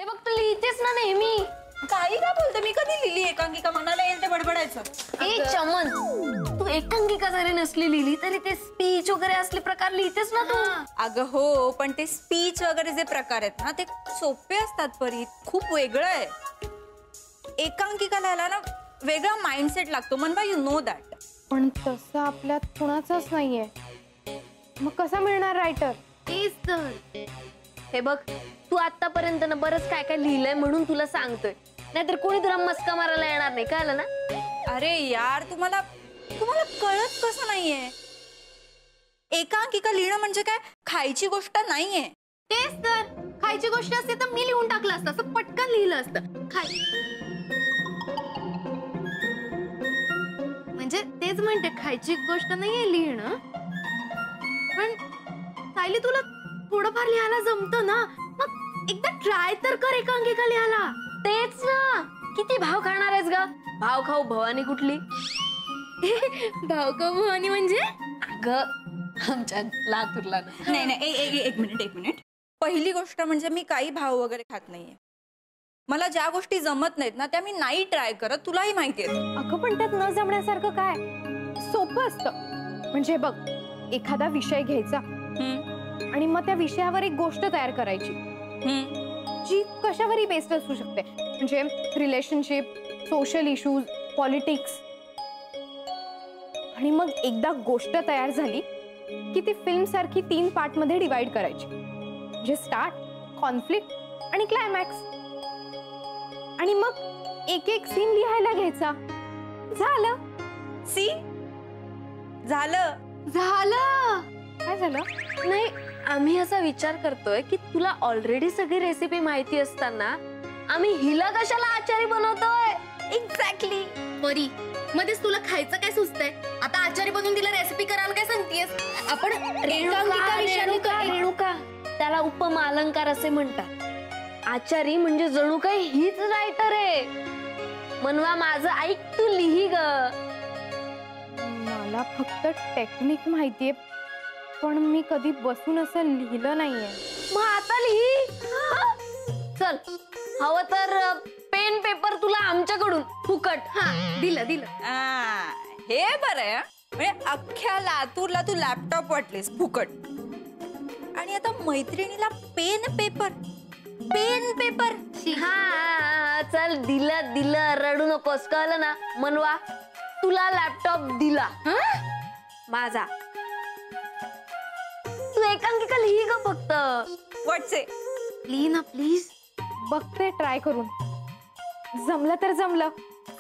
हे बघ तू लिहितेस ना नेहमी. काही का बोलते, मी कधी लिहिली एकांकिका? मनाला येईल ते बडबडायचं. ए चमन, तू एकांकिका जरी नसली लिहिली तरी ते स्पीच वगैरे असले प्रकार लिहितेस ना तू. अगं हो, पण ते स्पीच वगैरे जे प्रकार आहेत ना ते सोपे असतात परी, खूप वेगळं आहे. एकांकिका लिहायला ना वेगळा माइंडसेट लागतो, मनवा, यू नो दॅट. पण तसं आपल्यात कुणाचंच नाहीये, मग कसा मिळणार रायटर? तेच तर. हे बघ, तू आतापर्यंत ना बरंच काय काय लिहिलंय म्हणून तुला सांगतोय, नाहीतर कोणी तुला मस्का मारायला येणार नाही, कळलं ना? अरे यार, तुम्हाला कळत कसं नाहीये? एकांकिका लिहिणं म्हणजे काय खायची गोष्ट नाहीये. तेच तर. खायची गोष्ट असते तर मी लिहून टाकलं असतं, असं पटकन लिहिलं असतं. म्हणजे तेच म्हणते, खायची गोष्ट नाहीये लिहिणं. पण सायली, तुला थोडंफार लिहायला जमतं ना, मग एकदा ट्राय तर कर एकांकिका लिहायला. तेच ना. किती भाव खाणार आहेस ग? भाव खाऊ भवानी कुठली? भाव खाऊ भवानी म्हणजे अगं आमच्या लातूरला. नाही, एक मिनिट. पहिली गोष्ट म्हणजे मी काही भाव वगैरे खात नाहीये. मला ज्या गोष्टी जमत नाहीत ना त्या मी नाही ट्राय करत, तुलाही माहितीये. अगं पण त्यात न जमण्यासारखं काय? सोपं असतं. म्हणजे बघ, एखादा विषय घ्यायचा आणि मग त्या विषयावर एक गोष्ट तयार करायची, जी कशावरही बेस्ड असू शकते. म्हणजे रिलेशनशिप, सोशल इश्यूज, पॉलिटिक्स. आणि मग एकदा गोष्ट तयार झाली की ती फिल्म सारखी 3 पार्ट मध्ये डिवाइड करायची. म्हणजे स्टार्ट, कॉन्फ्लिक्ट आणि क्लायमॅक्स. आणि मग एक एक सीन लिहायला घ्यायचा. झालं. झालं. काय झालं? नाही, आम्ही असा विचार करतोय की तुला ऑलरेडी सगळी रेसिपी माहिती असताना आम्ही हिला कशाला आचारी बनवतोय. एक्झॅक्टली. परी, मध्येच तुला खायचं काय सुचतंय? आता आचारी बनवून तिला रेसिपी करायला काय सांगतेस? आपण रेणुका, त्याला उपमा अलंकार असे म्हणतात. आचारी म्हणजे जणू काही हीच रायटर आहे. मनवा, माझं ऐक, तू लिही ग. मला फक्त टेक्निक माहितीये, पण मी कधी बसून असं लिहिलं नाहीये. मग आता लिही. चल, हवं तर पेन पेपर तुला आमच्याकडून फुकट. दिलं. हे बरं आहे. म्हणजे अख्ख्या लातूरला तू लॅपटॉप वाटलीस फुकट, आणि आता मैत्रिणीला पेन पेपर. हा, चल, दिलं. रडू नकोस, कळलं ना? मनवा, तुला लॅपटॉप दिला माझा. तू एकांकिका लिही ग फक्त. व्हॉट्सए लिही ना प्लीज. बघते ट्राय करून. जमलं तर जमलं.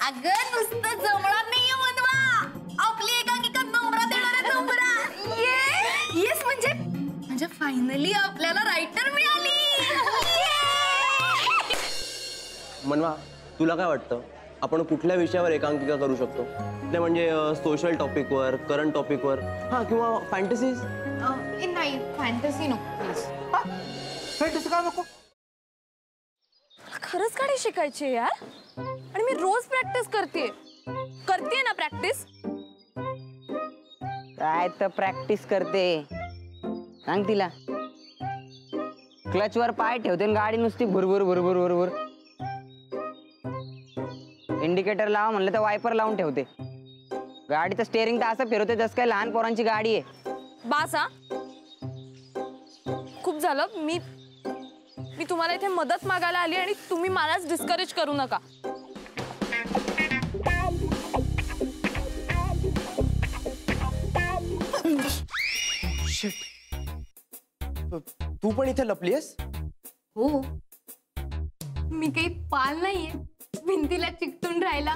अगं नुसतं जमणार नाहीये मनवा, आपली एकांकिका नंबरात येणार आहे. नंबरात येस. म्हणजे फायनली आपल्याला रायटर मिळाली. मनवा, तुला काय वाटतं आपण कुठल्या विषयावर एकांकिका करू शकतो? ते म्हणजे सोशल टॉपिकवर, करंट टॉपिकवर, हा, किंवा फॅन्टसीज? नाही, फॅन्टसी नको प्लीज. फॅन्टसी का नको? खरंच गाडी शिकायची यार, आणि मी रोज प्रॅक्टिस करते ना. प्रॅक्टिस काय तर प्रॅक्टिस करते, सांग तिला. क्लचवर पाय ठेवते गाडी नुसती भुरभुर. इंडिकेटर लावा म्हणलं तर वायपर लावून ठेवते. गाडीचं स्टेअरिंग तर असं फिरवते जसं काय लहान पोरांची गाडी आहे. बासा, खूप झालं. मी तुम्हाला इथे मदत मागायला आली आणि तुम्ही मलाच डिस्करेज करू नका. तू पण इथे लपलीस? हो, मी काही पाल नाहीये भिंतीला चिकटून राहिला.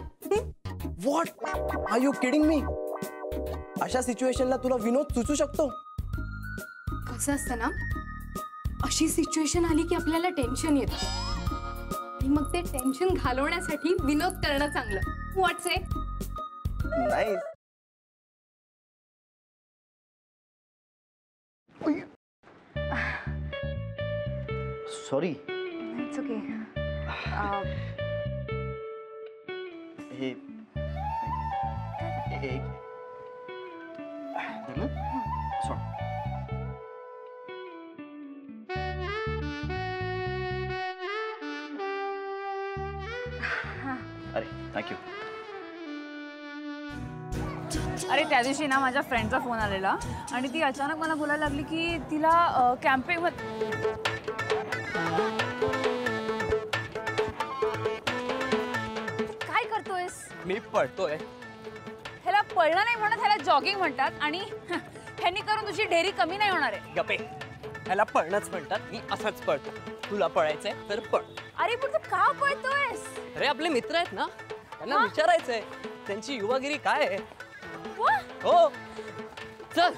What are you kidding me? अशा सिच्युएशनला तुला विनोद सुचू शकतो? कसं असतं ना, अशी सिच्युएशन आली की आपल्याला टेन्शन येतं, आणि मग ते टेन्शन घालवण्यासाठी विनोद करणं चांगलं. व्हॉट्सए? नाही. सॉरी. It's okay. हे एक थँक्यू. अरे त्या दिवशी ना माझ्या फ्रेंडचा फोन आलेला आणि ती अचानक मला बोलायला लागली की तिला कॅम्पिंग काय करतोयस? मी पळतोय. ह्याला पळणं नाही म्हणत, ह्याला जॉगिंग म्हणतात आणि ह्यांनी करून तुझी ढेरी कमी नाही होणार आहे. गपे, ह्याला पळणंच म्हणतात. मी असंच पळतो. तुला पळायचंय तर पळ. अरे पण तू का पळतोयस? अरे आपले मित्र आहेत ना, त्यांना विचारायचंय त्यांची युवागिरी काय आहे. वा, हो चल.